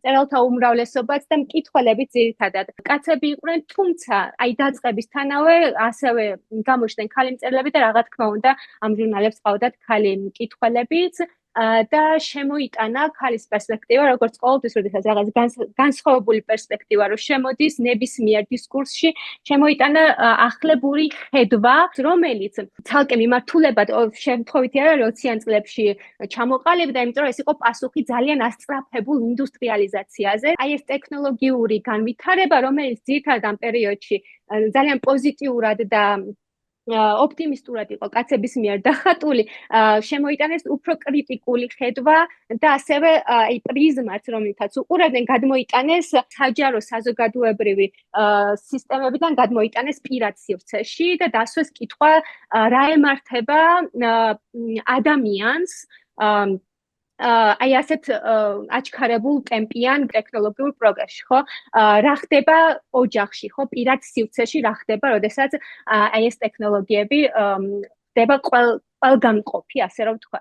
მწერალთა უმრავლესობაც და მკითხველები ძირითადად კაცები იყვნენ, თუმცა აი დაწყებისთანავე ასევე გამოჩნდნენ khali მწერლები და რა თქმა უნდა ამ ჟურნალებს ყავდათ khali მკითხველებიც და შემოიტანა ქალის პერსპექტივა, როგორც ყოველთვის, როდესაც რაღაც განსხვავებული პერსპექტივა რო შემოდის ნებისმიერ დისკურსში, შემოიტანა ახლებური ხედვა, რომელიც ცალკე მიმართულებად შემთხვევითი არა 20-იან წლებში ჩამოყალიბდა, იმიტომ რომ ეს იყო პასუხი ძალიან ასწრაფებულ ინდუსტრიალიზაციაზე. აი ეს ტექნოლოგიური განვითარება, რომელიც ძირითადად ამ პერიოდში ძალიან პოზიტიურად და ოპტიმისტურად იყო კაცების მიერ დახატული, შემოიტანეს უფრო კრიტიკული ხედვა და ასევე აი პრიზმაც, რომელთაც უყურებდნენ, გადმოიტანეს საჯარო საზოგადოებრივი სისტემებიდან გადმოიტანეს პირად სივრცეში და დასვეს კითხვა რა ემართება ადამიანს აი ასეთ აჩქარებულ ტემპიან ტექნოლოგიურ პროგრესში, ხო? რა ხდება ოჯახში, ხო? პირად სივრცეში რა ხდება, როდესაც აი ეს ტექნოლოგიები ხდება ყველგანყოფი, ასე რომ ვთქვა.